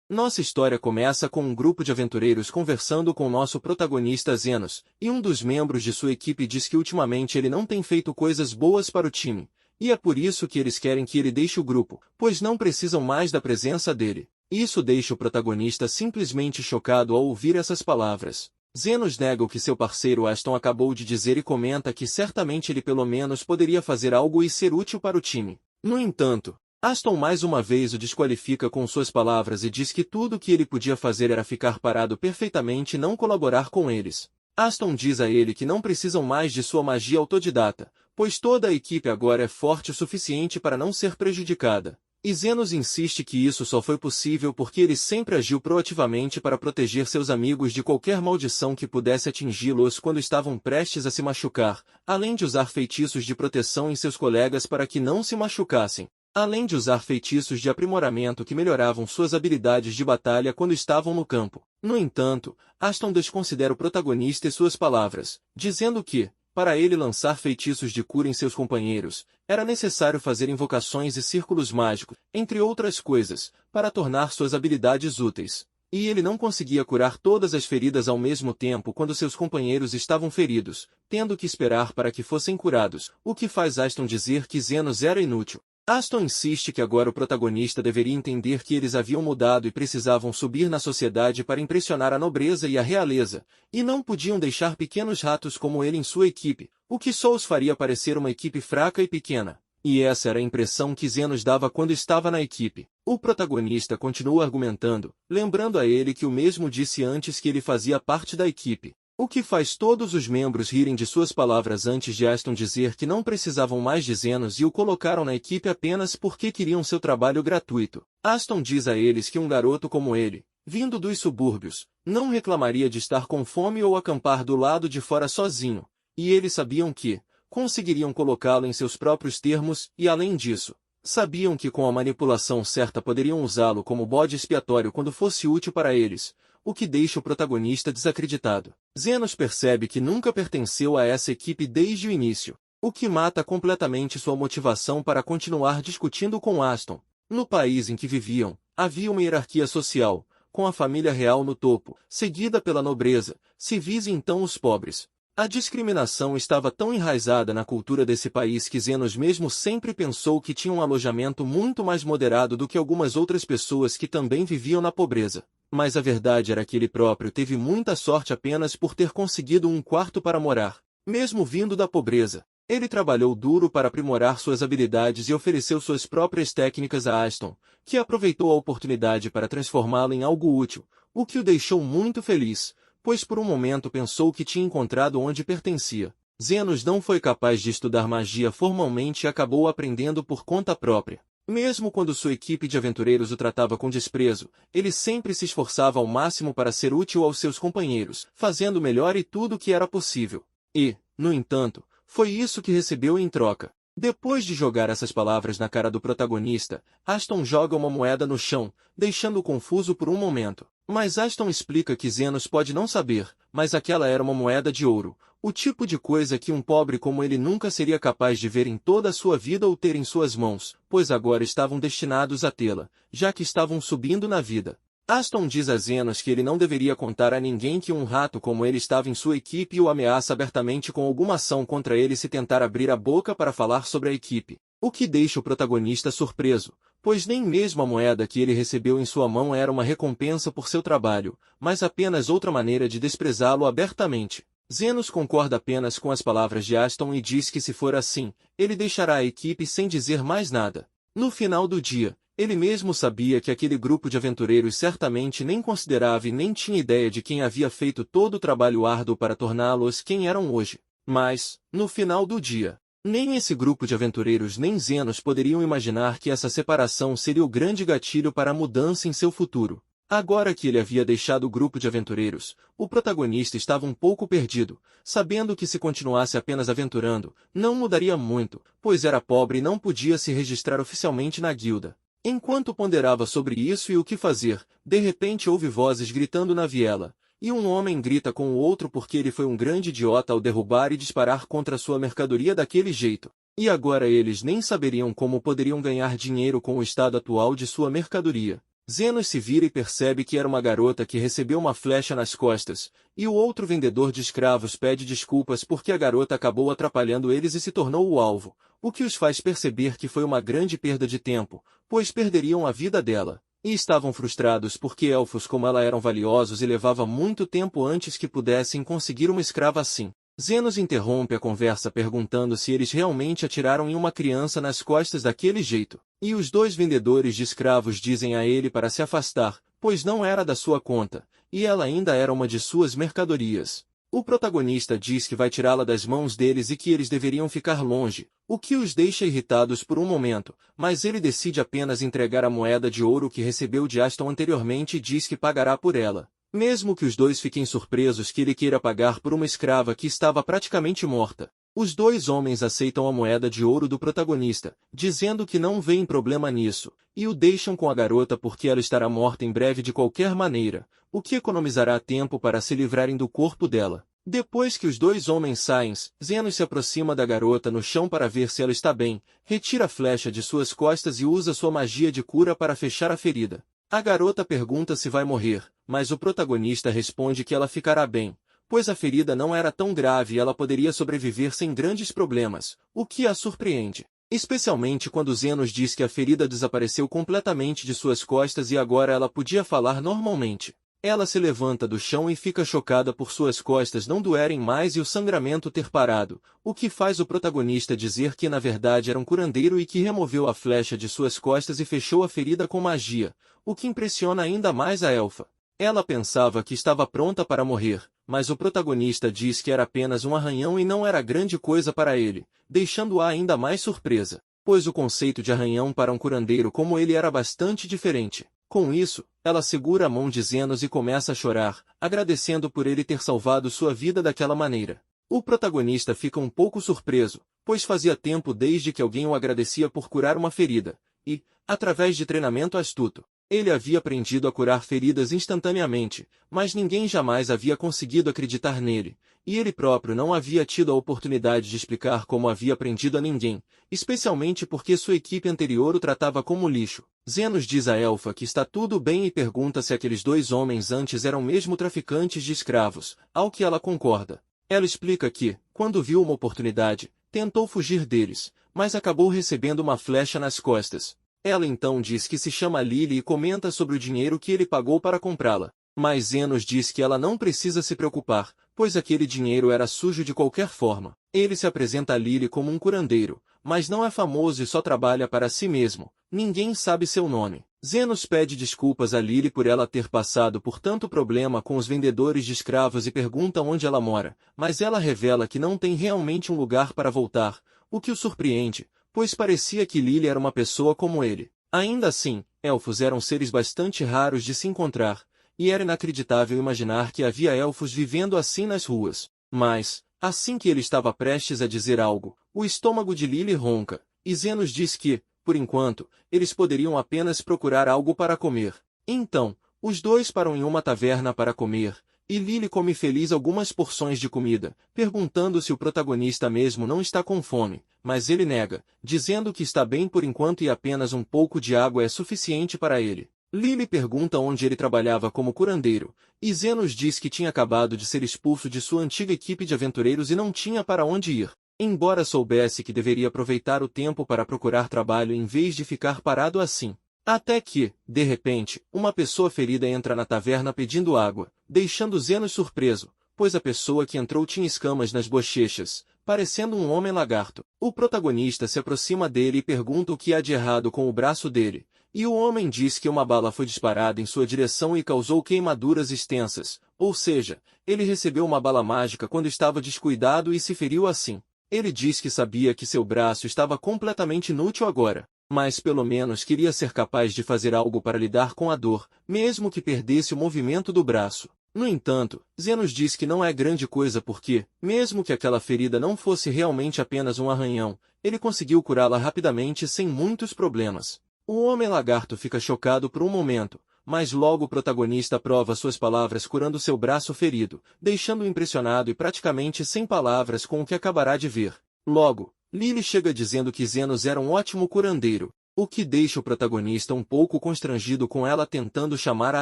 Nossa história começa com um grupo de aventureiros conversando com nosso protagonista Zenos, e um dos membros de sua equipe diz que ultimamente ele não tem feito coisas boas para o time, e é por isso que eles querem que ele deixe o grupo, pois não precisam mais da presença dele. Isso deixa o protagonista simplesmente chocado ao ouvir essas palavras. Zenos nega o que seu parceiro Aston acabou de dizer e comenta que certamente ele pelo menos poderia fazer algo e ser útil para o time. No entanto, Aston mais uma vez o desqualifica com suas palavras e diz que tudo o que ele podia fazer era ficar parado perfeitamente e não colaborar com eles. Aston diz a ele que não precisam mais de sua magia autodidata, pois toda a equipe agora é forte o suficiente para não ser prejudicada. E Zenos insiste que isso só foi possível porque ele sempre agiu proativamente para proteger seus amigos de qualquer maldição que pudesse atingi-los quando estavam prestes a se machucar, além de usar feitiços de proteção em seus colegas para que não se machucassem. Além de usar feitiços de aprimoramento que melhoravam suas habilidades de batalha quando estavam no campo. No entanto, Aston desconsidera o protagonista e suas palavras, dizendo que, para ele lançar feitiços de cura em seus companheiros, era necessário fazer invocações e círculos mágicos, entre outras coisas, para tornar suas habilidades úteis. E ele não conseguia curar todas as feridas ao mesmo tempo quando seus companheiros estavam feridos, tendo que esperar para que fossem curados, o que faz Aston dizer que Zenos era inútil. Aston insiste que agora o protagonista deveria entender que eles haviam mudado e precisavam subir na sociedade para impressionar a nobreza e a realeza, e não podiam deixar pequenos ratos como ele em sua equipe, o que só os faria parecer uma equipe fraca e pequena. E essa era a impressão que Zenos dava quando estava na equipe. O protagonista continua argumentando, lembrando a ele que o mesmo disse antes que ele fazia parte da equipe. O que faz todos os membros rirem de suas palavras antes de Aston dizer que não precisavam mais de Zenos e o colocaram na equipe apenas porque queriam seu trabalho gratuito. Aston diz a eles que um garoto como ele, vindo dos subúrbios, não reclamaria de estar com fome ou acampar do lado de fora sozinho, e eles sabiam que conseguiriam colocá-lo em seus próprios termos e, além disso, sabiam que com a manipulação certa poderiam usá-lo como bode expiatório quando fosse útil para eles, o que deixa o protagonista desacreditado. Zenos percebe que nunca pertenceu a essa equipe desde o início, o que mata completamente sua motivação para continuar discutindo com Aston. No país em que viviam, havia uma hierarquia social, com a família real no topo, seguida pela nobreza, civis e então os pobres. A discriminação estava tão enraizada na cultura desse país que Zenos mesmo sempre pensou que tinha um alojamento muito mais moderado do que algumas outras pessoas que também viviam na pobreza. Mas a verdade era que ele próprio teve muita sorte apenas por ter conseguido um quarto para morar. Mesmo vindo da pobreza, ele trabalhou duro para aprimorar suas habilidades e ofereceu suas próprias técnicas a Aston, que aproveitou a oportunidade para transformá-lo em algo útil, o que o deixou muito feliz, pois por um momento pensou que tinha encontrado onde pertencia. Zenos não foi capaz de estudar magia formalmente e acabou aprendendo por conta própria. Mesmo quando sua equipe de aventureiros o tratava com desprezo, ele sempre se esforçava ao máximo para ser útil aos seus companheiros, fazendo melhor e tudo o que era possível. E, no entanto, foi isso que recebeu em troca. Depois de jogar essas palavras na cara do protagonista, Aston joga uma moeda no chão, deixando-o confuso por um momento. Mas Aston explica que Zenos pode não saber, mas aquela era uma moeda de ouro, o tipo de coisa que um pobre como ele nunca seria capaz de ver em toda a sua vida ou ter em suas mãos, pois agora estavam destinados a tê-la, já que estavam subindo na vida. Aston diz a Zenos que ele não deveria contar a ninguém que um rato como ele estava em sua equipe e o ameaça abertamente com alguma ação contra ele se tentar abrir a boca para falar sobre a equipe, o que deixa o protagonista surpreso, pois nem mesmo a moeda que ele recebeu em sua mão era uma recompensa por seu trabalho, mas apenas outra maneira de desprezá-lo abertamente. Zenos concorda apenas com as palavras de Aston e diz que se for assim, ele deixará a equipe sem dizer mais nada. No final do dia, ele mesmo sabia que aquele grupo de aventureiros certamente nem considerava e nem tinha ideia de quem havia feito todo o trabalho árduo para torná-los quem eram hoje. Mas, no final do dia, nem esse grupo de aventureiros nem Zenos poderiam imaginar que essa separação seria o grande gatilho para a mudança em seu futuro. Agora que ele havia deixado o grupo de aventureiros, o protagonista estava um pouco perdido, sabendo que se continuasse apenas aventurando, não mudaria muito, pois era pobre e não podia se registrar oficialmente na guilda. Enquanto ponderava sobre isso e o que fazer, de repente ouve vozes gritando na viela, e um homem grita com o outro porque ele foi um grande idiota ao derrubar e disparar contra sua mercadoria daquele jeito. E agora eles nem saberiam como poderiam ganhar dinheiro com o estado atual de sua mercadoria. Zenos se vira e percebe que era uma garota que recebeu uma flecha nas costas, e o outro vendedor de escravos pede desculpas porque a garota acabou atrapalhando eles e se tornou o alvo, o que os faz perceber que foi uma grande perda de tempo, pois perderiam a vida dela, e estavam frustrados porque elfos como ela eram valiosos e levava muito tempo antes que pudessem conseguir uma escrava assim. Zenos interrompe a conversa perguntando se eles realmente atiraram em uma criança nas costas daquele jeito. E os dois vendedores de escravos dizem a ele para se afastar, pois não era da sua conta, e ela ainda era uma de suas mercadorias. O protagonista diz que vai tirá-la das mãos deles e que eles deveriam ficar longe, o que os deixa irritados por um momento, mas ele decide apenas entregar a moeda de ouro que recebeu de Aston anteriormente e diz que pagará por ela. Mesmo que os dois fiquem surpresos que ele queira pagar por uma escrava que estava praticamente morta. Os dois homens aceitam a moeda de ouro do protagonista, dizendo que não veem problema nisso, e o deixam com a garota porque ela estará morta em breve de qualquer maneira, o que economizará tempo para se livrarem do corpo dela. Depois que os dois homens saem, Zenos se aproxima da garota no chão para ver se ela está bem, retira a flecha de suas costas e usa sua magia de cura para fechar a ferida. A garota pergunta se vai morrer, mas o protagonista responde que ela ficará bem, pois a ferida não era tão grave e ela poderia sobreviver sem grandes problemas, o que a surpreende. Especialmente quando Zenos diz que a ferida desapareceu completamente de suas costas e agora ela podia falar normalmente. Ela se levanta do chão e fica chocada por suas costas não doerem mais e o sangramento ter parado, o que faz o protagonista dizer que na verdade era um curandeiro e que removeu a flecha de suas costas e fechou a ferida com magia, o que impressiona ainda mais a elfa. Ela pensava que estava pronta para morrer, mas o protagonista diz que era apenas um arranhão e não era grande coisa para ele, deixando-a ainda mais surpresa, pois o conceito de arranhão para um curandeiro como ele era bastante diferente. Com isso, ela segura a mão de Zenos e começa a chorar, agradecendo por ele ter salvado sua vida daquela maneira. O protagonista fica um pouco surpreso, pois fazia tempo desde que alguém o agradecia por curar uma ferida, e, através de treinamento astuto, ele havia aprendido a curar feridas instantaneamente, mas ninguém jamais havia conseguido acreditar nele, e ele próprio não havia tido a oportunidade de explicar como havia aprendido a ninguém, especialmente porque sua equipe anterior o tratava como lixo. Zenos diz a elfa que está tudo bem e pergunta se aqueles dois homens antes eram mesmo traficantes de escravos, ao que ela concorda. Ela explica que, quando viu uma oportunidade, tentou fugir deles, mas acabou recebendo uma flecha nas costas. Ela então diz que se chama Lily e comenta sobre o dinheiro que ele pagou para comprá-la. Mas Zenos diz que ela não precisa se preocupar, pois aquele dinheiro era sujo de qualquer forma. Ele se apresenta a Lily como um curandeiro, mas não é famoso e só trabalha para si mesmo. Ninguém sabe seu nome. Zenos pede desculpas a Lily por ela ter passado por tanto problema com os vendedores de escravos e pergunta onde ela mora, mas ela revela que não tem realmente um lugar para voltar, o que o surpreende, pois parecia que Lily era uma pessoa como ele. Ainda assim, elfos eram seres bastante raros de se encontrar, e era inacreditável imaginar que havia elfos vivendo assim nas ruas. Mas, assim que ele estava prestes a dizer algo, o estômago de Lily ronca, e Zenos diz que, por enquanto, eles poderiam apenas procurar algo para comer. Então, os dois param em uma taverna para comer, e Lily come feliz algumas porções de comida, perguntando se o protagonista mesmo não está com fome, mas ele nega, dizendo que está bem por enquanto e apenas um pouco de água é suficiente para ele. Lily pergunta onde ele trabalhava como curandeiro, e Zenos diz que tinha acabado de ser expulso de sua antiga equipe de aventureiros e não tinha para onde ir. Embora soubesse que deveria aproveitar o tempo para procurar trabalho em vez de ficar parado assim. Até que, de repente, uma pessoa ferida entra na taverna pedindo água, deixando Zenos surpreso, pois a pessoa que entrou tinha escamas nas bochechas, parecendo um homem lagarto. O protagonista se aproxima dele e pergunta o que há de errado com o braço dele, e o homem diz que uma bala foi disparada em sua direção e causou queimaduras extensas, ou seja, ele recebeu uma bala mágica quando estava descuidado e se feriu assim. Ele diz que sabia que seu braço estava completamente inútil agora, mas pelo menos queria ser capaz de fazer algo para lidar com a dor, mesmo que perdesse o movimento do braço. No entanto, Zenos diz que não é grande coisa porque, mesmo que aquela ferida não fosse realmente apenas um arranhão, ele conseguiu curá-la rapidamente sem muitos problemas. O homem lagarto fica chocado por um momento, mas logo o protagonista prova suas palavras curando seu braço ferido, deixando-o impressionado e praticamente sem palavras com o que acabará de ver. Logo, Lily chega dizendo que Zenos era um ótimo curandeiro, o que deixa o protagonista um pouco constrangido com ela tentando chamar a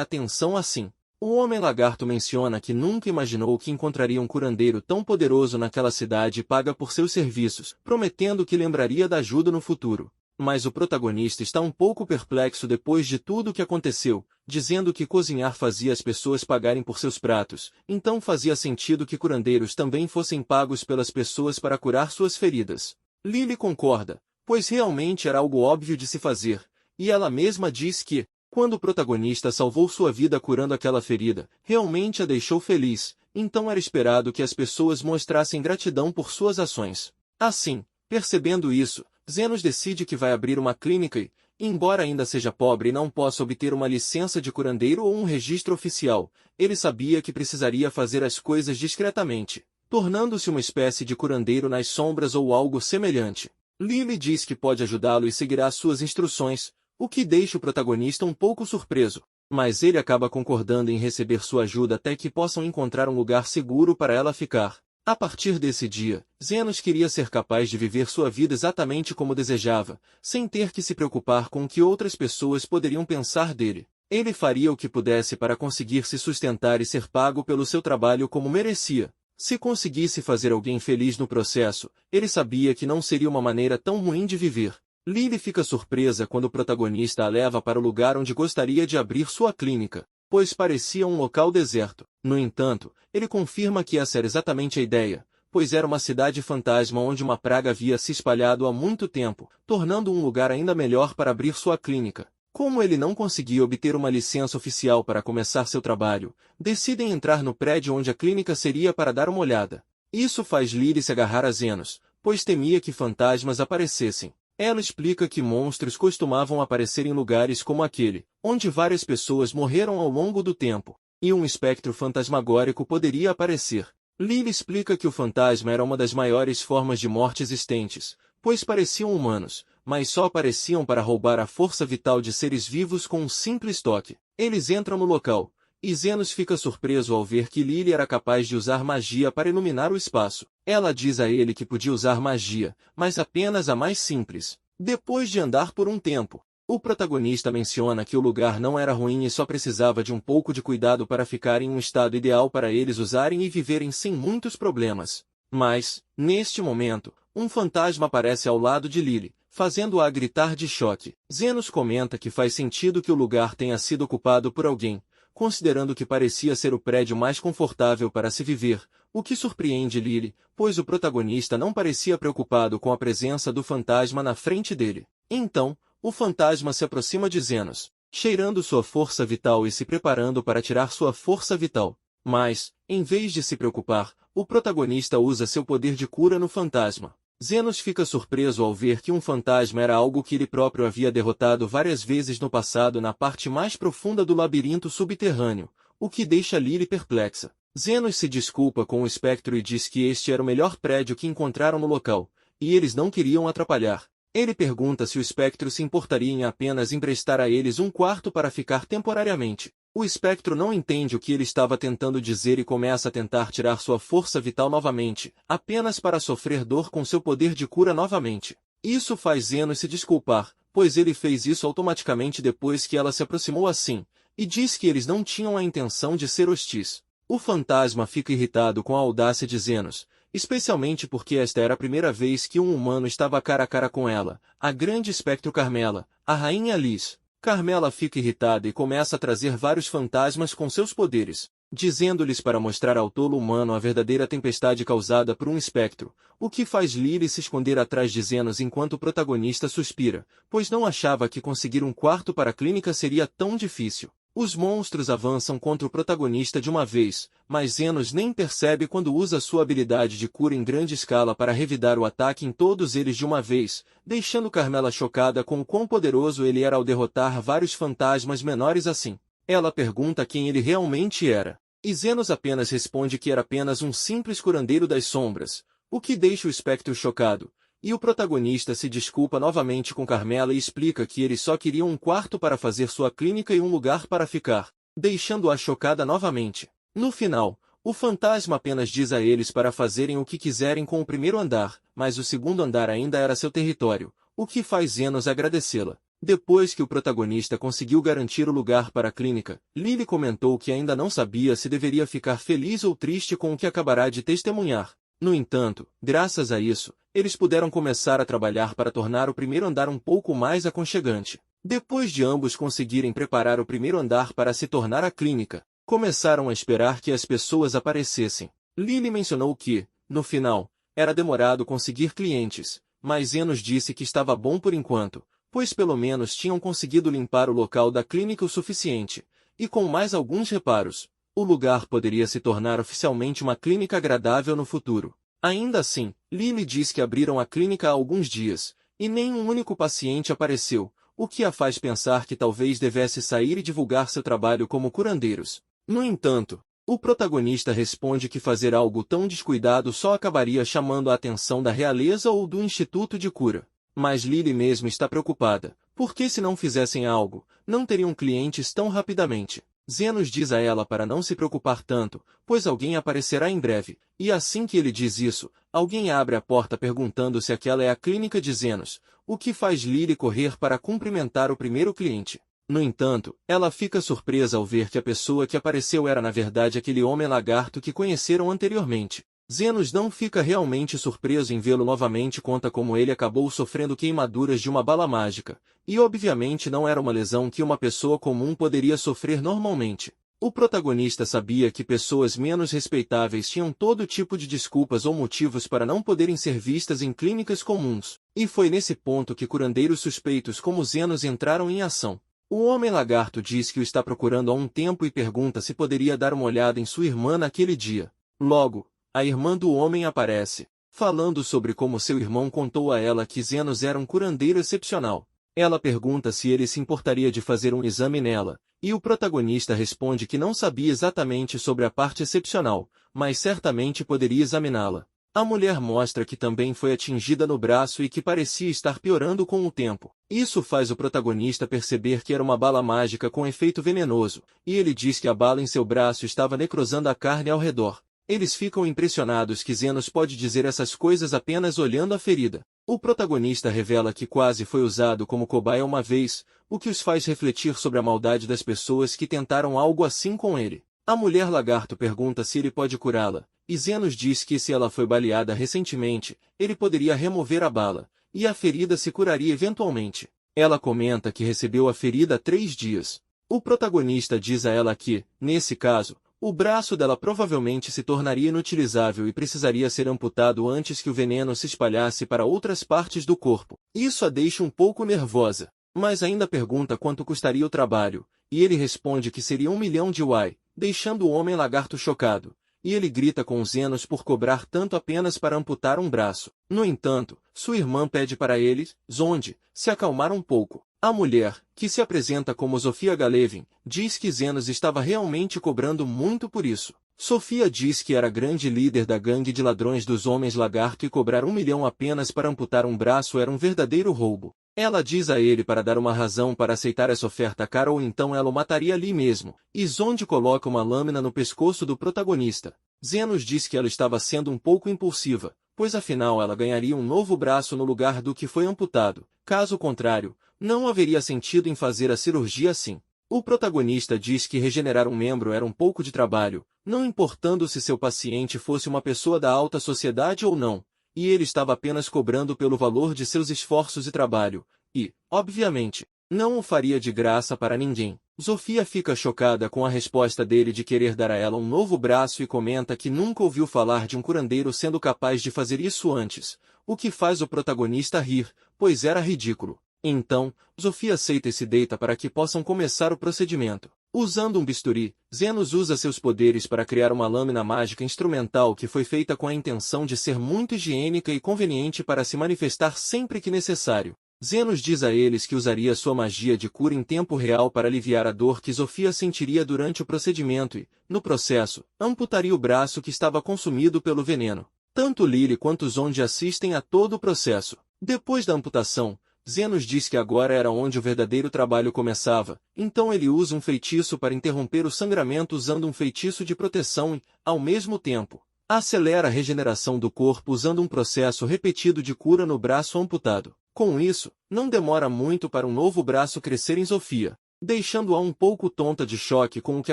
atenção assim. O Homem-Lagarto menciona que nunca imaginou que encontraria um curandeiro tão poderoso naquela cidade e paga por seus serviços, prometendo que lembraria da ajuda no futuro. Mas o protagonista está um pouco perplexo depois de tudo o que aconteceu, dizendo que cozinhar fazia as pessoas pagarem por seus pratos, então fazia sentido que curandeiros também fossem pagos pelas pessoas para curar suas feridas. Lily concorda, pois realmente era algo óbvio de se fazer, e ela mesma diz que, quando o protagonista salvou sua vida curando aquela ferida, realmente a deixou feliz, então era esperado que as pessoas mostrassem gratidão por suas ações. Assim, percebendo isso, Zenos decide que vai abrir uma clínica e, embora ainda seja pobre e não possa obter uma licença de curandeiro ou um registro oficial, ele sabia que precisaria fazer as coisas discretamente, tornando-se uma espécie de curandeiro nas sombras ou algo semelhante. Lily diz que pode ajudá-lo e seguirá suas instruções, o que deixa o protagonista um pouco surpreso, mas ele acaba concordando em receber sua ajuda até que possam encontrar um lugar seguro para ela ficar. A partir desse dia, Zenos queria ser capaz de viver sua vida exatamente como desejava, sem ter que se preocupar com o que outras pessoas poderiam pensar dele. Ele faria o que pudesse para conseguir se sustentar e ser pago pelo seu trabalho como merecia. Se conseguisse fazer alguém feliz no processo, ele sabia que não seria uma maneira tão ruim de viver. Lily fica surpresa quando o protagonista a leva para o lugar onde gostaria de abrir sua clínica, pois parecia um local deserto. No entanto, ele confirma que essa era exatamente a ideia, pois era uma cidade fantasma onde uma praga havia se espalhado há muito tempo, tornando um lugar ainda melhor para abrir sua clínica. Como ele não conseguia obter uma licença oficial para começar seu trabalho, decidem entrar no prédio onde a clínica seria para dar uma olhada. Isso faz Lily se agarrar a Zenos, pois temia que fantasmas aparecessem. Ela explica que monstros costumavam aparecer em lugares como aquele, onde várias pessoas morreram ao longo do tempo, e um espectro fantasmagórico poderia aparecer. Lily explica que o fantasma era uma das maiores formas de morte existentes, pois pareciam humanos, mas só apareciam para roubar a força vital de seres vivos com um simples toque. Eles entram no local, e Zenos fica surpreso ao ver que Lily era capaz de usar magia para iluminar o espaço. Ela diz a ele que podia usar magia, mas apenas a mais simples. Depois de andar por um tempo, o protagonista menciona que o lugar não era ruim e só precisava de um pouco de cuidado para ficar em um estado ideal para eles usarem e viverem sem muitos problemas. Mas, neste momento, um fantasma aparece ao lado de Lily, fazendo-a gritar de choque. Zenos comenta que faz sentido que o lugar tenha sido ocupado por alguém, considerando que parecia ser o prédio mais confortável para se viver, o que surpreende Lily, pois o protagonista não parecia preocupado com a presença do fantasma na frente dele. Então, o fantasma se aproxima de Zenos, cheirando sua força vital e se preparando para tirar sua força vital. Mas, em vez de se preocupar, o protagonista usa seu poder de cura no fantasma. Zenos fica surpreso ao ver que um fantasma era algo que ele próprio havia derrotado várias vezes no passado na parte mais profunda do labirinto subterrâneo, o que deixa Lily perplexa. Zenos se desculpa com o espectro e diz que este era o melhor prédio que encontraram no local, e eles não queriam atrapalhar. Ele pergunta se o espectro se importaria em apenas emprestar a eles um quarto para ficar temporariamente. O espectro não entende o que ele estava tentando dizer e começa a tentar tirar sua força vital novamente, apenas para sofrer dor com seu poder de cura novamente. Isso faz Zenos se desculpar, pois ele fez isso automaticamente depois que ela se aproximou assim, e diz que eles não tinham a intenção de ser hostis. O fantasma fica irritado com a audácia de Zenos, especialmente porque esta era a primeira vez que um humano estava cara a cara com ela, a grande espectro Carmela, a rainha Liz. Carmela fica irritada e começa a trazer vários fantasmas com seus poderes, dizendo-lhes para mostrar ao tolo humano a verdadeira tempestade causada por um espectro, o que faz Lily se esconder atrás de Zenos enquanto o protagonista suspira, pois não achava que conseguir um quarto para a clínica seria tão difícil. Os monstros avançam contra o protagonista de uma vez, mas Zenos nem percebe quando usa sua habilidade de cura em grande escala para revidar o ataque em todos eles de uma vez, deixando Carmela chocada com o quão poderoso ele era ao derrotar vários fantasmas menores assim. Ela pergunta quem ele realmente era, e Zenos apenas responde que era apenas um simples curandeiro das sombras, o que deixa o espectro chocado. E o protagonista se desculpa novamente com Carmela e explica que eles só queriam um quarto para fazer sua clínica e um lugar para ficar, deixando-a chocada novamente. No final, o fantasma apenas diz a eles para fazerem o que quiserem com o primeiro andar, mas o segundo andar ainda era seu território, o que faz Zenos agradecê-la. Depois que o protagonista conseguiu garantir o lugar para a clínica, Lily comentou que ainda não sabia se deveria ficar feliz ou triste com o que acabará de testemunhar. No entanto, graças a isso, eles puderam começar a trabalhar para tornar o primeiro andar um pouco mais aconchegante. Depois de ambos conseguirem preparar o primeiro andar para se tornar a clínica, começaram a esperar que as pessoas aparecessem. Lily mencionou que, no final, era demorado conseguir clientes, mas Enos disse que estava bom por enquanto, pois pelo menos tinham conseguido limpar o local da clínica o suficiente, e com mais alguns reparos, o lugar poderia se tornar oficialmente uma clínica agradável no futuro. Ainda assim, Lily diz que abriram a clínica há alguns dias, e nem um único paciente apareceu, o que a faz pensar que talvez devesse sair e divulgar seu trabalho como curandeiros. No entanto, o protagonista responde que fazer algo tão descuidado só acabaria chamando a atenção da realeza ou do Instituto de Cura. Mas Lily mesmo está preocupada, porque se não fizessem algo, não teriam clientes tão rapidamente. Zenos diz a ela para não se preocupar tanto, pois alguém aparecerá em breve, e assim que ele diz isso, alguém abre a porta perguntando se aquela é a clínica de Zenos, o que faz Lily correr para cumprimentar o primeiro cliente. No entanto, ela fica surpresa ao ver que a pessoa que apareceu era na verdade aquele homem lagarto que conheceram anteriormente. Zenos não fica realmente surpreso em vê-lo novamente, conta como ele acabou sofrendo queimaduras de uma bala mágica, e obviamente não era uma lesão que uma pessoa comum poderia sofrer normalmente. O protagonista sabia que pessoas menos respeitáveis tinham todo tipo de desculpas ou motivos para não poderem ser vistas em clínicas comuns, e foi nesse ponto que curandeiros suspeitos como Zenos entraram em ação. O Homem-Lagarto diz que o está procurando há um tempo e pergunta se poderia dar uma olhada em sua irmã naquele dia. Logo, a irmã do homem aparece, falando sobre como seu irmão contou a ela que Zenos era um curandeiro excepcional. Ela pergunta se ele se importaria de fazer um exame nela, e o protagonista responde que não sabia exatamente sobre a parte excepcional, mas certamente poderia examiná-la. A mulher mostra que também foi atingida no braço e que parecia estar piorando com o tempo. Isso faz o protagonista perceber que era uma bala mágica com efeito venenoso, e ele diz que a bala em seu braço estava necrosando a carne ao redor. Eles ficam impressionados que Zenos pode dizer essas coisas apenas olhando a ferida. O protagonista revela que quase foi usado como cobaia uma vez, o que os faz refletir sobre a maldade das pessoas que tentaram algo assim com ele. A mulher lagarto pergunta se ele pode curá-la, e Zenos diz que se ela foi baleada recentemente, ele poderia remover a bala, e a ferida se curaria eventualmente. Ela comenta que recebeu a ferida há 3 dias. O protagonista diz a ela que, nesse caso, o braço dela provavelmente se tornaria inutilizável e precisaria ser amputado antes que o veneno se espalhasse para outras partes do corpo. Isso a deixa um pouco nervosa, mas ainda pergunta quanto custaria o trabalho, e ele responde que seria 1 milhão de Wai, deixando o Homem-Lagarto chocado, e ele grita com Zenos por cobrar tanto apenas para amputar um braço. No entanto, sua irmã pede para ele, Zonde, se acalmar um pouco. A mulher, que se apresenta como Sofia Galevin, diz que Zenos estava realmente cobrando muito por isso. Sofia diz que era grande líder da gangue de ladrões dos Homens Lagarto e cobrar 1 milhão apenas para amputar um braço era um verdadeiro roubo. Ela diz a ele para dar uma razão para aceitar essa oferta cara ou então ela o mataria ali mesmo, e Zonde coloca uma lâmina no pescoço do protagonista. Zenos diz que ela estava sendo um pouco impulsiva, pois afinal ela ganharia um novo braço no lugar do que foi amputado. Caso contrário, não haveria sentido em fazer a cirurgia assim. O protagonista diz que regenerar um membro era um pouco de trabalho, não importando se seu paciente fosse uma pessoa da alta sociedade ou não, e ele estava apenas cobrando pelo valor de seus esforços e trabalho, e, obviamente, não o faria de graça para ninguém. Sofia fica chocada com a resposta dele de querer dar a ela um novo braço e comenta que nunca ouviu falar de um curandeiro sendo capaz de fazer isso antes, o que faz o protagonista rir, pois era ridículo. Então, Sofia aceita e se deita para que possam começar o procedimento. Usando um bisturi, Zenos usa seus poderes para criar uma lâmina mágica instrumental que foi feita com a intenção de ser muito higiênica e conveniente para se manifestar sempre que necessário. Zenos diz a eles que usaria sua magia de cura em tempo real para aliviar a dor que Sofia sentiria durante o procedimento e, no processo, amputaria o braço que estava consumido pelo veneno. Tanto Lily quanto Zonde assistem a todo o processo. Depois da amputação, Zenos diz que agora era onde o verdadeiro trabalho começava, então ele usa um feitiço para interromper o sangramento usando um feitiço de proteção e, ao mesmo tempo, acelera a regeneração do corpo usando um processo repetido de cura no braço amputado. Com isso, não demora muito para um novo braço crescer em Sofia, deixando-a um pouco tonta de choque com o que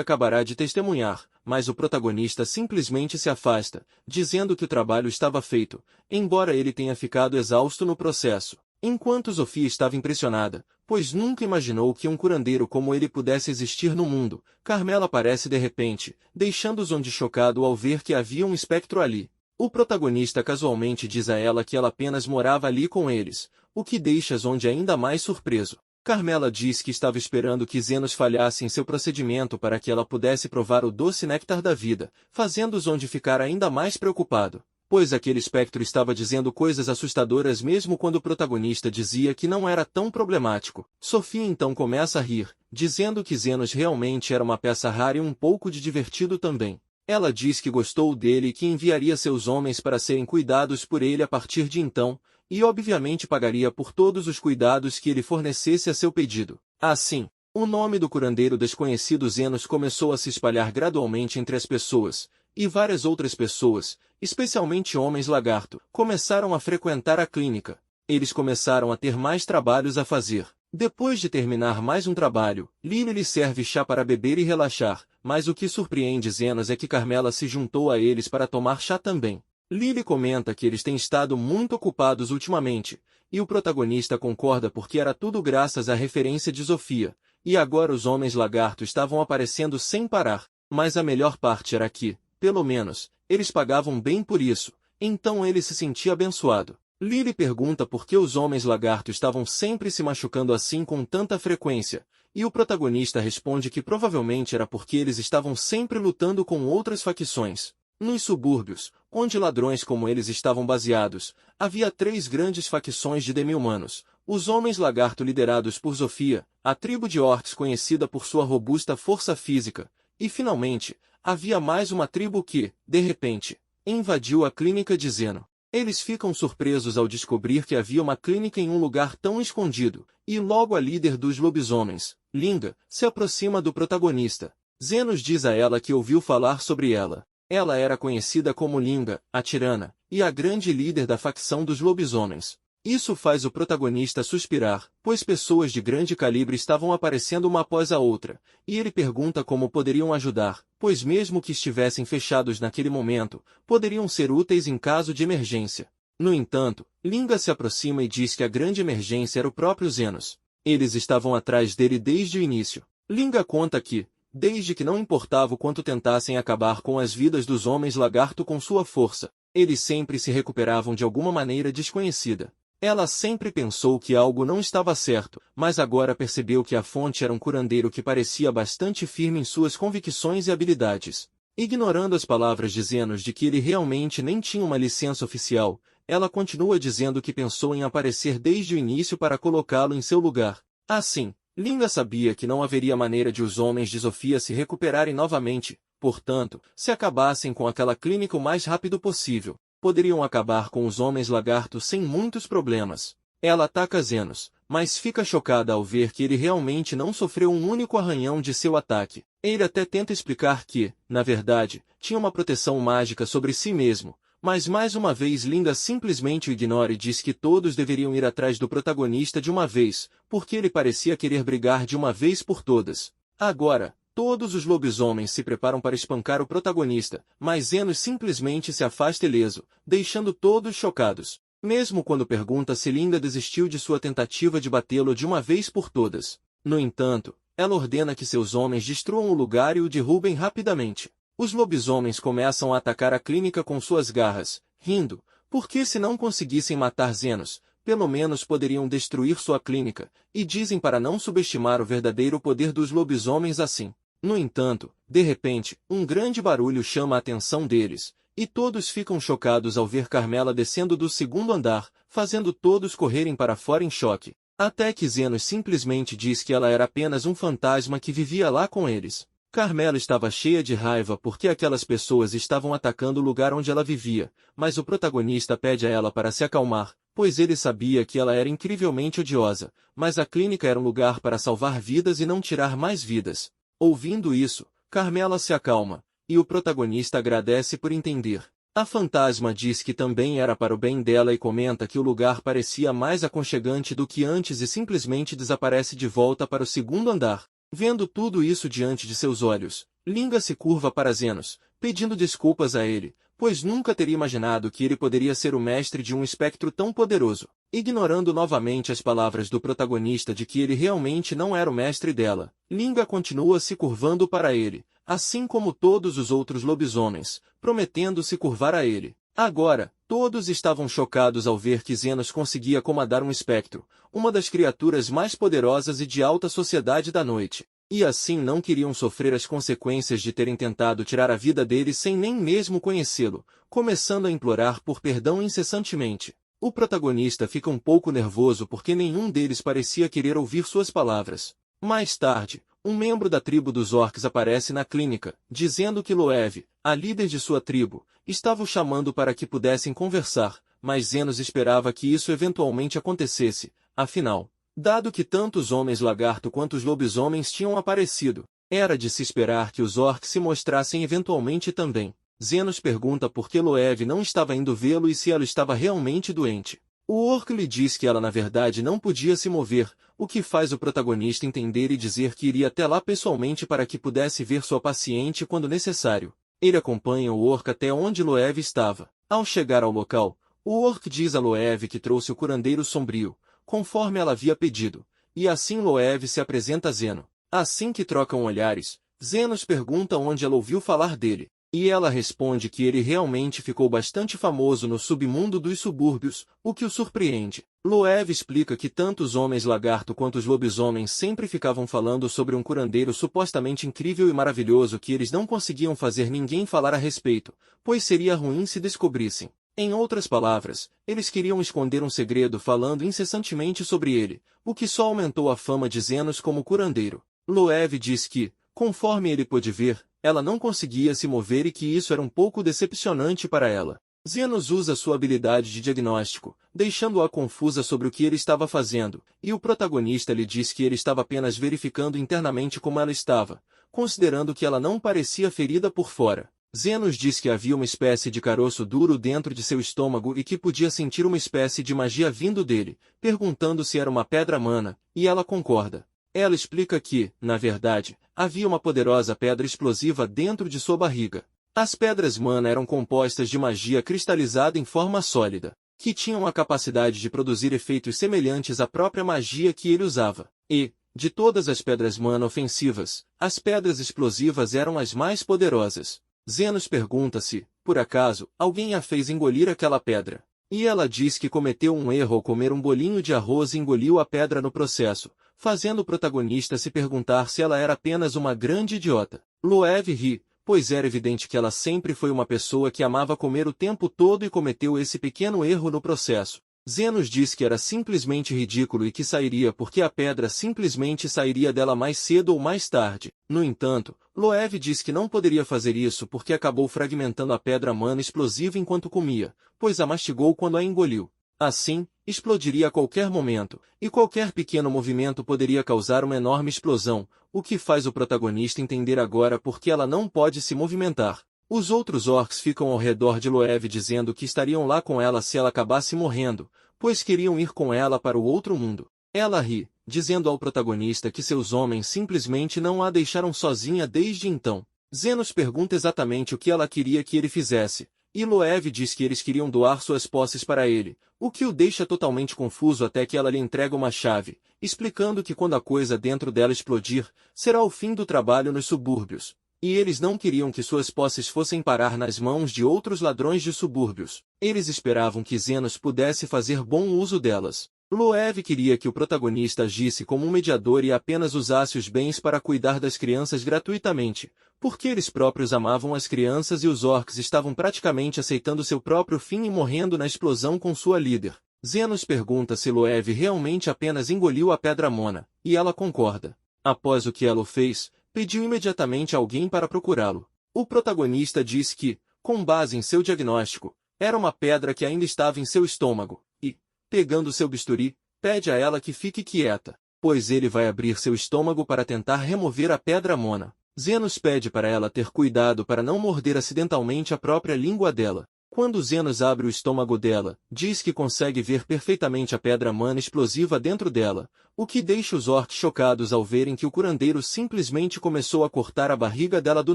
acabará de testemunhar, mas o protagonista simplesmente se afasta, dizendo que o trabalho estava feito, embora ele tenha ficado exausto no processo. Enquanto Sofia estava impressionada, pois nunca imaginou que um curandeiro como ele pudesse existir no mundo, Carmela aparece de repente, deixando Zondi chocado ao ver que havia um espectro ali. O protagonista casualmente diz a ela que ela apenas morava ali com eles, o que deixa Zondi ainda mais surpreso. Carmela diz que estava esperando que Zenos falhasse em seu procedimento para que ela pudesse provar o doce néctar da vida, fazendo Zondi ficar ainda mais preocupado, pois aquele espectro estava dizendo coisas assustadoras mesmo quando o protagonista dizia que não era tão problemático. Sofia então começa a rir, dizendo que Zenos realmente era uma peça rara e um pouco de divertido também. Ela diz que gostou dele e que enviaria seus homens para serem cuidados por ele a partir de então, e obviamente pagaria por todos os cuidados que ele fornecesse a seu pedido. Assim, o nome do curandeiro desconhecido Zenos começou a se espalhar gradualmente entre as pessoas, e várias outras pessoas, especialmente homens lagarto, começaram a frequentar a clínica. Eles começaram a ter mais trabalhos a fazer. Depois de terminar mais um trabalho, Lily lhe serve chá para beber e relaxar, mas o que surpreende Zenos é que Carmela se juntou a eles para tomar chá também. Lily comenta que eles têm estado muito ocupados ultimamente, e o protagonista concorda porque era tudo graças à referência de Sofia, e agora os homens lagarto estavam aparecendo sem parar, mas a melhor parte era que, pelo menos, eles pagavam bem por isso, então ele se sentia abençoado. Lily pergunta por que os homens lagarto estavam sempre se machucando assim com tanta frequência, e o protagonista responde que provavelmente era porque eles estavam sempre lutando com outras facções. Nos subúrbios, onde ladrões como eles estavam baseados, havia 3 grandes facções de demi-humanos: os homens lagarto liderados por Sofia, a tribo de orcs conhecida por sua robusta força física, e finalmente, havia mais uma tribo que, de repente, invadiu a clínica de Zeno. Eles ficam surpresos ao descobrir que havia uma clínica em um lugar tão escondido, e logo a líder dos lobisomens, Linga, se aproxima do protagonista. Zenos diz a ela que ouviu falar sobre ela. Ela era conhecida como Linga, a tirana, e a grande líder da facção dos lobisomens. Isso faz o protagonista suspirar, pois pessoas de grande calibre estavam aparecendo uma após a outra, e ele pergunta como poderiam ajudar, pois mesmo que estivessem fechados naquele momento, poderiam ser úteis em caso de emergência. No entanto, Linga se aproxima e diz que a grande emergência era o próprio Zenos. Eles estavam atrás dele desde o início. Linga conta que, desde que não importava o quanto tentassem acabar com as vidas dos homens lagarto com sua força, eles sempre se recuperavam de alguma maneira desconhecida. Ela sempre pensou que algo não estava certo, mas agora percebeu que a fonte era um curandeiro que parecia bastante firme em suas convicções e habilidades. Ignorando as palavras de Zenos de que ele realmente nem tinha uma licença oficial, ela continua dizendo que pensou em aparecer desde o início para colocá-lo em seu lugar. Assim, Linga sabia que não haveria maneira de os homens de Sofia se recuperarem novamente, portanto, se acabassem com aquela clínica o mais rápido possível, poderiam acabar com os homens lagarto sem muitos problemas. Ela ataca Zenos, mas fica chocada ao ver que ele realmente não sofreu um único arranhão de seu ataque. Ele até tenta explicar que, na verdade, tinha uma proteção mágica sobre si mesmo, mas mais uma vez Linda simplesmente o ignora e diz que todos deveriam ir atrás do protagonista de uma vez, porque ele parecia querer brigar de uma vez por todas. Agora, todos os lobisomens se preparam para espancar o protagonista, mas Zenos simplesmente se afasta ileso, deixando todos chocados. Mesmo quando pergunta se Linda desistiu de sua tentativa de batê-lo de uma vez por todas. No entanto, ela ordena que seus homens destruam o lugar e o derrubem rapidamente. Os lobisomens começam a atacar a clínica com suas garras, rindo, porque se não conseguissem matar Zenos, pelo menos poderiam destruir sua clínica, e dizem para não subestimar o verdadeiro poder dos lobisomens assim. No entanto, de repente, um grande barulho chama a atenção deles, e todos ficam chocados ao ver Carmela descendo do 2º andar, fazendo todos correrem para fora em choque. Até que Zenos simplesmente diz que ela era apenas um fantasma que vivia lá com eles. Carmela estava cheia de raiva porque aquelas pessoas estavam atacando o lugar onde ela vivia, mas o protagonista pede a ela para se acalmar, pois ele sabia que ela era incrivelmente odiosa, mas a clínica era um lugar para salvar vidas e não tirar mais vidas. Ouvindo isso, Carmela se acalma, e o protagonista agradece por entender. A fantasma diz que também era para o bem dela e comenta que o lugar parecia mais aconchegante do que antes e simplesmente desaparece de volta para o segundo andar. Vendo tudo isso diante de seus olhos, Linga se curva para Zenos, pedindo desculpas a ele, pois nunca teria imaginado que ele poderia ser o mestre de um espectro tão poderoso. Ignorando novamente as palavras do protagonista de que ele realmente não era o mestre dela, Linga continua se curvando para ele, assim como todos os outros lobisomens, prometendo se curvar a ele. Agora, todos estavam chocados ao ver que Zenos conseguia comandar um espectro, uma das criaturas mais poderosas e de alta sociedade da noite. E assim não queriam sofrer as consequências de terem tentado tirar a vida dele sem nem mesmo conhecê-lo, começando a implorar por perdão incessantemente. O protagonista fica um pouco nervoso porque nenhum deles parecia querer ouvir suas palavras. Mais tarde, um membro da tribo dos orcs aparece na clínica, dizendo que Loev, a líder de sua tribo, estava o chamando para que pudessem conversar, mas Zenos esperava que isso eventualmente acontecesse, afinal, dado que tanto os homens lagarto quanto os lobisomens tinham aparecido, era de se esperar que os orcs se mostrassem eventualmente também. Zenos pergunta por que Loev não estava indo vê-lo e se ela estava realmente doente. O orc lhe diz que ela na verdade não podia se mover, o que faz o protagonista entender e dizer que iria até lá pessoalmente para que pudesse ver sua paciente quando necessário. Ele acompanha o orc até onde Loev estava. Ao chegar ao local, o orc diz a Loev que trouxe o curandeiro sombrio, conforme ela havia pedido, e assim Loev se apresenta a Zeno. Assim que trocam olhares, Zenos pergunta onde ela ouviu falar dele. E ela responde que ele realmente ficou bastante famoso no submundo dos subúrbios, o que o surpreende. Loev explica que tanto os homens lagarto quanto os lobisomens sempre ficavam falando sobre um curandeiro supostamente incrível e maravilhoso que eles não conseguiam fazer ninguém falar a respeito, pois seria ruim se descobrissem. Em outras palavras, eles queriam esconder um segredo falando incessantemente sobre ele, o que só aumentou a fama de Zenos como curandeiro. Loev diz que, conforme ele pôde ver, ela não conseguia se mover e que isso era um pouco decepcionante para ela. Zenos usa sua habilidade de diagnóstico, deixando-a confusa sobre o que ele estava fazendo, e o protagonista lhe diz que ele estava apenas verificando internamente como ela estava, considerando que ela não parecia ferida por fora. Zenos diz que havia uma espécie de caroço duro dentro de seu estômago e que podia sentir uma espécie de magia vindo dele, perguntando se era uma pedra mana, e ela concorda. Ela explica que, na verdade, havia uma poderosa pedra explosiva dentro de sua barriga. As pedras mana eram compostas de magia cristalizada em forma sólida, que tinham a capacidade de produzir efeitos semelhantes à própria magia que ele usava. E, de todas as pedras mana ofensivas, as pedras explosivas eram as mais poderosas. Zenos pergunta se, por acaso, alguém a fez engolir aquela pedra. E ela diz que cometeu um erro ao comer um bolinho de arroz e engoliu a pedra no processo, fazendo o protagonista se perguntar se ela era apenas uma grande idiota. Loev ri, pois era evidente que ela sempre foi uma pessoa que amava comer o tempo todo e cometeu esse pequeno erro no processo. Zenos diz que era simplesmente ridículo e que sairia porque a pedra simplesmente sairia dela mais cedo ou mais tarde. No entanto, Loev diz que não poderia fazer isso porque acabou fragmentando a pedra mana explosiva enquanto comia, pois a mastigou quando a engoliu. Assim, explodiria a qualquer momento, e qualquer pequeno movimento poderia causar uma enorme explosão, o que faz o protagonista entender agora por que ela não pode se movimentar. Os outros orcs ficam ao redor de Loev dizendo que estariam lá com ela se ela acabasse morrendo, pois queriam ir com ela para o outro mundo. Ela ri, dizendo ao protagonista que seus homens simplesmente não a deixaram sozinha desde então. Zenos pergunta exatamente o que ela queria que ele fizesse, e Loev diz que eles queriam doar suas posses para ele, o que o deixa totalmente confuso até que ela lhe entrega uma chave, explicando que quando a coisa dentro dela explodir, será o fim do trabalho nos subúrbios. E eles não queriam que suas posses fossem parar nas mãos de outros ladrões de subúrbios. Eles esperavam que Zenos pudesse fazer bom uso delas. Loev queria que o protagonista agisse como um mediador e apenas usasse os bens para cuidar das crianças gratuitamente, porque eles próprios amavam as crianças e os orcs estavam praticamente aceitando seu próprio fim e morrendo na explosão com sua líder. Zenos pergunta se Loev realmente apenas engoliu a pedra mona, e ela concorda. Após o que ela fez, pediu imediatamente alguém para procurá-lo. O protagonista diz que, com base em seu diagnóstico, era uma pedra que ainda estava em seu estômago, e, pegando seu bisturi, pede a ela que fique quieta, pois ele vai abrir seu estômago para tentar remover a pedra mona. Zenos pede para ela ter cuidado para não morder acidentalmente a própria língua dela. Quando Zenos abre o estômago dela, diz que consegue ver perfeitamente a pedra mana explosiva dentro dela, o que deixa os orcs chocados ao verem que o curandeiro simplesmente começou a cortar a barriga dela do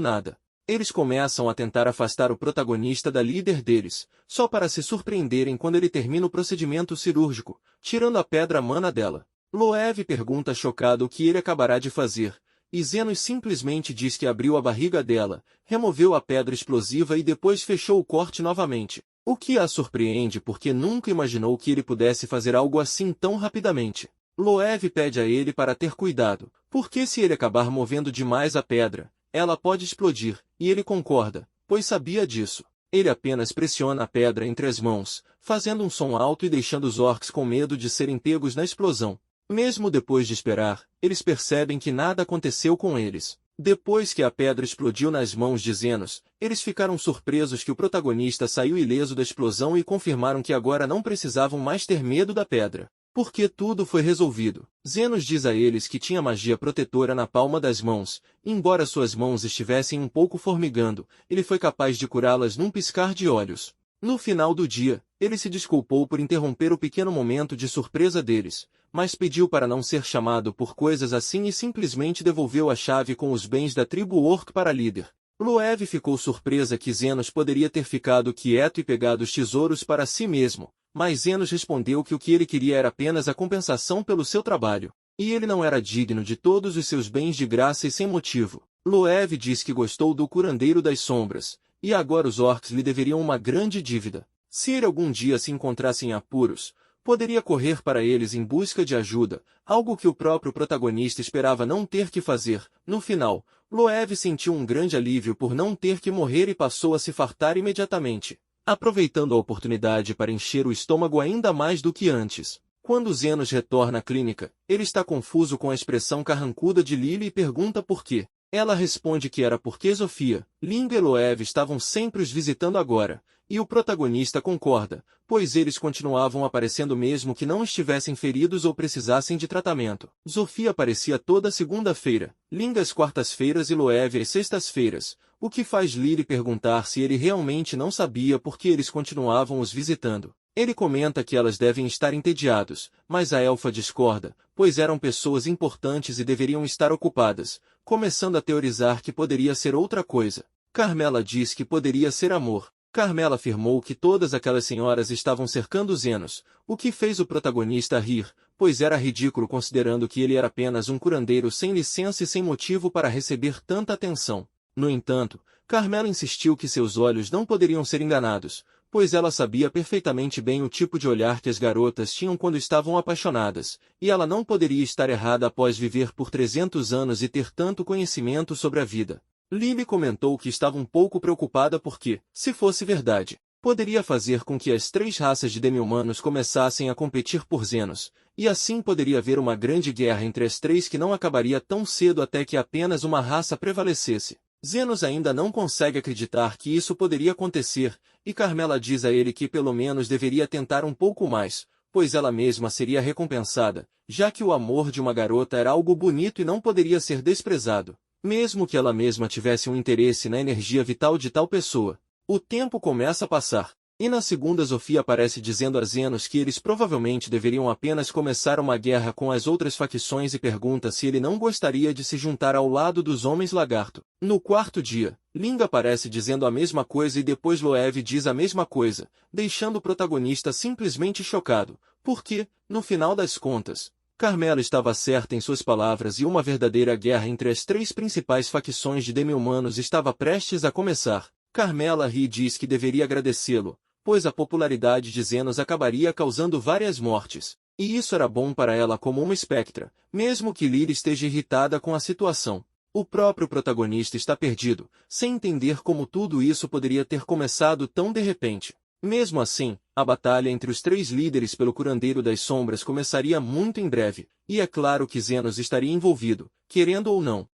nada. Eles começam a tentar afastar o protagonista da líder deles, só para se surpreenderem quando ele termina o procedimento cirúrgico, tirando a pedra mana dela. Loev pergunta chocado o que ele acabará de fazer, e Zenos simplesmente diz que abriu a barriga dela, removeu a pedra explosiva e depois fechou o corte novamente. O que a surpreende porque nunca imaginou que ele pudesse fazer algo assim tão rapidamente. Loev pede a ele para ter cuidado, porque se ele acabar movendo demais a pedra, ela pode explodir, e ele concorda, pois sabia disso. Ele apenas pressiona a pedra entre as mãos, fazendo um som alto e deixando os orcs com medo de serem pegos na explosão. Mesmo depois de esperar, eles percebem que nada aconteceu com eles. Depois que a pedra explodiu nas mãos de Zenos, eles ficaram surpresos que o protagonista saiu ileso da explosão e confirmaram que agora não precisavam mais ter medo da pedra, porque tudo foi resolvido. Zenos diz a eles que tinha magia protetora na palma das mãos, e embora suas mãos estivessem um pouco formigando, ele foi capaz de curá-las num piscar de olhos. No final do dia, ele se desculpou por interromper o pequeno momento de surpresa deles, mas pediu para não ser chamado por coisas assim e simplesmente devolveu a chave com os bens da tribo orc para a líder. Loev ficou surpresa que Zenos poderia ter ficado quieto e pegado os tesouros para si mesmo, mas Zenos respondeu que o que ele queria era apenas a compensação pelo seu trabalho, e ele não era digno de todos os seus bens de graça e sem motivo. Loev diz que gostou do curandeiro das sombras, e agora os orcs lhe deveriam uma grande dívida. Se ele algum dia se encontrasse em apuros, poderia correr para eles em busca de ajuda, algo que o próprio protagonista esperava não ter que fazer. No final, Loev sentiu um grande alívio por não ter que morrer e passou a se fartar imediatamente, aproveitando a oportunidade para encher o estômago ainda mais do que antes. Quando Zenos retorna à clínica, ele está confuso com a expressão carrancuda de Lily e pergunta por quê. Ela responde que era porque Zofia, Ling e Loev estavam sempre os visitando agora, e o protagonista concorda, pois eles continuavam aparecendo mesmo que não estivessem feridos ou precisassem de tratamento. Zofia aparecia toda segunda-feira, Ling às quartas-feiras e Loev às sextas-feiras, o que faz Lily perguntar se ele realmente não sabia por que eles continuavam os visitando. Ele comenta que elas devem estar entediados, mas a elfa discorda, pois eram pessoas importantes e deveriam estar ocupadas, começando a teorizar que poderia ser outra coisa. Carmela diz que poderia ser amor. Carmela afirmou que todas aquelas senhoras estavam cercando Zenos, o que fez o protagonista rir, pois era ridículo considerando que ele era apenas um curandeiro sem licença e sem motivo para receber tanta atenção. No entanto, Carmela insistiu que seus olhos não poderiam ser enganados, pois ela sabia perfeitamente bem o tipo de olhar que as garotas tinham quando estavam apaixonadas, e ela não poderia estar errada após viver por 300 anos e ter tanto conhecimento sobre a vida. Lily comentou que estava um pouco preocupada porque, se fosse verdade, poderia fazer com que as 3 raças de demi-humanos começassem a competir por Zenos, e assim poderia haver uma grande guerra entre as 3 que não acabaria tão cedo até que apenas uma raça prevalecesse. Zenos ainda não consegue acreditar que isso poderia acontecer, e Carmela diz a ele que pelo menos deveria tentar um pouco mais, pois ela mesma seria recompensada, já que o amor de uma garota era algo bonito e não poderia ser desprezado, mesmo que ela mesma tivesse um interesse na energia vital de tal pessoa. O tempo começa a passar, e na segunda Zofia aparece dizendo a Zenos que eles provavelmente deveriam apenas começar uma guerra com as outras facções e pergunta se ele não gostaria de se juntar ao lado dos Homens Lagarto. No quarto dia, Ling aparece dizendo a mesma coisa e depois Loev diz a mesma coisa, deixando o protagonista simplesmente chocado, porque, no final das contas, Carmela estava certa em suas palavras e uma verdadeira guerra entre as 3 principais facções de demi-humanos estava prestes a começar. Carmela ri e diz que deveria agradecê-lo, pois a popularidade de Zenos acabaria causando várias mortes, e isso era bom para ela como uma espectra, mesmo que Lily esteja irritada com a situação. O próprio protagonista está perdido, sem entender como tudo isso poderia ter começado tão de repente. Mesmo assim, a batalha entre os 3 líderes pelo curandeiro das sombras começaria muito em breve, e é claro que Zenos estaria envolvido, querendo ou não.